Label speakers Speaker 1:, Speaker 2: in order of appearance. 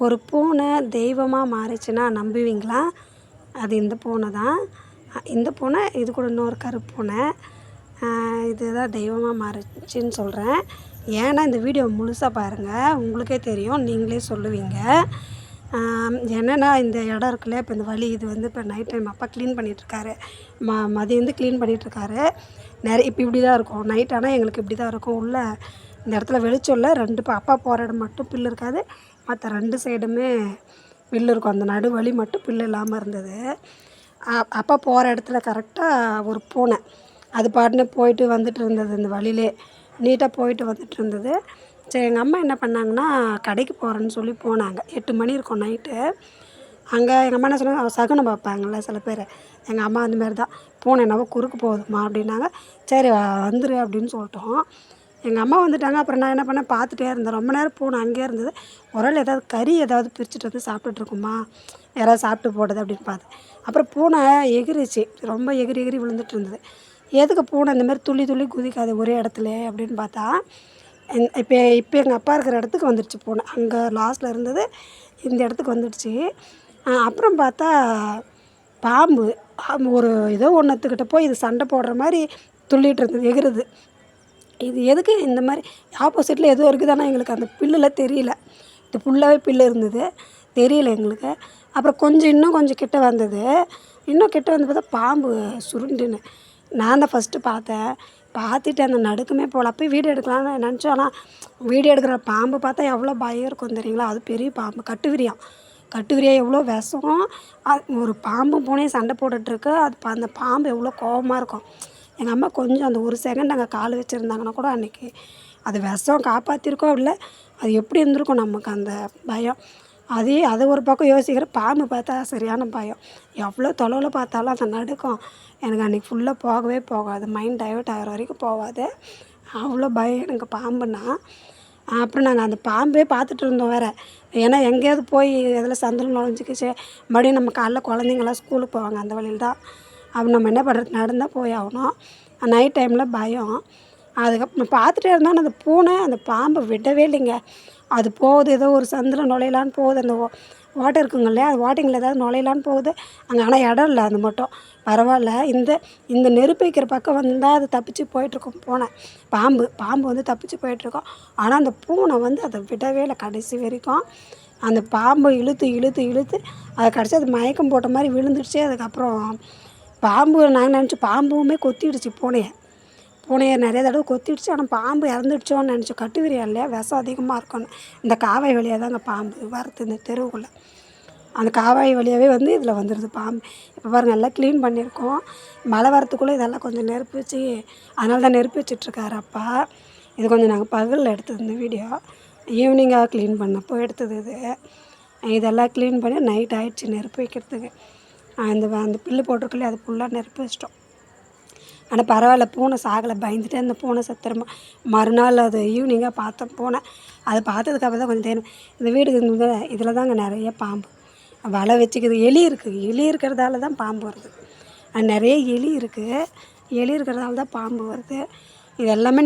Speaker 1: ஒரு பூனை தெய்வமாக மாறிச்சுன்னா நம்புவீங்களா? அது இந்த பூனை தான். இந்த பூனை இது கூட இன்னொரு கருப்பு பூனை. இதுதான் தெய்வமாக மாறிச்சுன்னு சொல்கிறேன். ஏன்னா இந்த வீடியோ முழுசாக பாருங்கள், உங்களுக்கே தெரியும், நீங்களே சொல்லுவீங்க. என்னென்னா இந்த இடம் இருக்குல்ல, இப்போ இந்த வழி இது வந்து இப்போ நைட் டைம் அப்பா க்ளீன் பண்ணிகிட்ருக்காரு. மதியம் க்ளீன் பண்ணிகிட்ருக்காரு. இப்போ இப்படி தான் இருக்கும் நைட். ஆனால் எங்களுக்கு இப்படி தான் இருக்கும். உள்ள இந்த இடத்துல வெளிச்சம் இல்லை. அப்பா போகிற இடம் மட்டும் பில்லு இருக்காது, மற்ற 2 சைடுமே பில்லு இருக்கும். அந்த நடு வழி மட்டும் பில்லு இல்லாமல் இருந்தது. அப்பா போகிற இடத்துல கரெக்டாக ஒரு பூனை அது பாட்டுன்னு போயிட்டு வந்துட்டு இருந்தது. இந்த வழியிலே நீட்டாக போயிட்டு வந்துட்டு இருந்தது. சரி, எங்கள் அம்மா என்ன பண்ணாங்கன்னா, கடைக்கு போகிறேன்னு சொல்லி போனாங்க. 8 மணி இருக்கும் நைட்டு. அங்கே எங்கள் அம்மா என்ன சொன்னாங்க, சகுனம் பார்ப்பாங்கள்ல சில பேர், எங்கள் அம்மா அந்தமாரி தான். பூனை என்னவோ குறுக்கு போகுதும்மா அப்படின்னாங்க. சரி வந்துரு அப்படின்னு சொல்லிட்டோம். எங்கள் அம்மா வந்துட்டாங்க. அப்புறம் நான் என்ன பண்ணேன், பார்த்துட்டே இருந்தேன். ரொம்ப நேரம் பூனை அங்கேயே இருந்தது. ஒரு வேளை ஏதாவது கறி ஏதாவது பிரிச்சுட்டு வந்து சாப்பிட்டுட்ருக்குமா, யாராவது சாப்பிட்டு போடுது அப்படின்னு பார்த்தேன். அப்புறம் பூனை எகிரிச்சு, ரொம்ப எகிரி விழுந்துட்டு இருந்தது. எதுக்கு பூனை இந்தமாரி துள்ளி துள்ளி குதிக்காது ஒரே இடத்துல அப்படின்னு பார்த்தா, இப்போ எங்கள் அப்பா இருக்கிற இடத்துக்கு வந்துடுச்சு பூனை. அங்கே லாஸ்ட்டில் இருந்தது, இந்த இடத்துக்கு வந்துடுச்சு. அப்புறம் பார்த்தா பாம்பு ஒரு ஏதோ ஒன்றுத்துக்கிட்ட போய் இது சண்டை போடுற மாதிரி துள்ளிகிட்டு இருந்தது, எகிறுது. இது எதுக்கு இந்த மாதிரி ஆப்போசிட்டில் எதுவும் இருக்குது, ஆனால் எங்களுக்கு அந்த பில்லில் தெரியல. இது ஃபுல்லாகவே பில்லு இருந்தது, தெரியல எங்களுக்கு. அப்புறம் இன்னும் கொஞ்சம் கிட்ட வந்தது. இன்னும் கிட்ட வந்து பார்த்தா பாம்பு சுருண்டுன்னு. நான் தான் ஃபஸ்ட்டு பார்த்தேன். பார்த்துட்டு அந்த நடுக்கமே போகல. அப்போயே வீடியோ எடுக்கலான்னு நினச்சோம். ஆனால் வீடியோ எடுக்கிற பாம்பு பார்த்தா எவ்வளோ பயம் இருக்கும் தெரியுங்களா? அது பெரிய பாம்பு, கட்டுவிரியா எவ்வளோ விஷம். ஒரு பாம்பும் பூனையும் சண்டை போட்டுட்ருக்கு. அந்த பாம்பு எவ்வளோ கோவமாக இருக்கும். எங்கள் அம்மா கொஞ்சம் அந்த ஒரு செகண்ட் அங்கே கால் வச்சுருந்தாங்கன்னா கூட அன்றைக்கி அது விஷம் காப்பாற்றிருக்கோம். இல்லை அது எப்படி இருந்திருக்கும் நமக்கு அந்த பயம். அது ஒரு பக்கம் யோசிக்கிற, பாம்பு பார்த்தா சரியான பயம். எவ்வளோ தொலைவில் பார்த்தாலும் அந்த நடுக்கம் எனக்கு அன்றைக்கி ஃபுல்லாக போகவே போகாது. மைண்ட் டைவர்ட் ஆகிற வரைக்கும் போகாது. அவ்வளோ பயம் எனக்கு பாம்புன்னா. அப்புறம் நாங்கள் அந்த பாம்பே பார்த்துட்டு இருந்தோம் வேறு. ஏன்னா எங்கேயாவது போய் எதில் சந்தில் நுழைஞ்சிக்கிச்சு, மறுபடியும் நம்ம காலைல குழந்தைங்களாம் ஸ்கூலுக்கு போவாங்க அந்த வழியில் தான். அப்போ நம்ம என்ன பண்ணுறது, நடந்தால் போய் ஆகணும். நைட் டைமில் பயம். அதுக்கப்புறம் பார்த்துட்டே இருந்தோம். அந்த பூனை அந்த பாம்பை விடவே இல்லைங்க. அது போகுது, ஏதோ ஒரு சந்தில் நுழையலான்னு போகுது. அந்த வாட்டர் இருக்குங்க இல்லையா, அது வாட்டிங்கில் ஏதாவது நுழையலான்னு போகுது அங்கே. ஆனால் இடம் இல்லை, அது மட்டும் பரவாயில்ல. இந்த நெருப்பு வைக்கிற பக்கம் வந்தால் அது தப்பிச்சு போயிட்டுருக்கும் பூனை. பாம்பு வந்து தப்பிச்சு போயிட்டுருக்கோம். ஆனால் அந்த பூனை வந்து அதை விடவே இல்லை கடைசி வரைக்கும். அந்த பாம்பை இழுத்து அதை கடைசி அது மயக்கம் போட்ட மாதிரி விழுந்துடுச்சு. அதுக்கப்புறம் நாங்கள் நினச்சோம் பாம்புமே கொத்திடுச்சு பூனையை நிறைய தடவை கொத்திடுச்சு. ஆனால் பாம்பு இறந்துடுச்சோன்னு நினச்சோம். கட்டுவிரியா இல்லையா, விஷம் அதிகமாக இருக்கும்னு. இந்த காவாய் வழியாக தான் அந்த பாம்பு வரது, இந்த தெருவுக்குள்ளே. அந்த காவாய் வழியாகவே வந்து இதில் வந்துடுது பாம்பு. இப்போ பாருங்கள், எல்லாம் க்ளீன் பண்ணியிருக்கோம். மழை வரத்துக்குள்ளே இதெல்லாம் கொஞ்சம் நெருப்பு வச்சு, அதனால தான் நெருப்பு வச்சிட்ருக்காரு அப்பா. இது கொஞ்சம் நாங்கள் பகலில் எடுத்தது இந்த வீடியோ. ஈவினிங்காக க்ளீன் பண்ணப்போ எடுத்தது இது. இதெல்லாம் க்ளீன் பண்ணி நைட் ஆகிடுச்சு நெருப்பு வைக்கிறதுக்கு. அந்த பில்லு போட்டிருக்குல்லையே, அது ஃபுல்லாக நெருப்பு வச்சிட்டோம். ஆனால் பரவாயில்ல, பூனை சாகலை. பயந்துட்டு அந்த பூனை செத்துருமா. மறுநாள் அது ஈவினிங்காக பார்த்தோம் பூனை. அதை பார்த்ததுக்கப்புறம் தான் கொஞ்சம் தேணும். இந்த வீடு இதில் தாங்க நிறைய பாம்பு வலை வச்சுக்குது. எலி இருக்கிறதால தான் பாம்பு வருது. நிறைய எலி இருக்கிறதால தான் பாம்பு வருது. இது எல்லாமே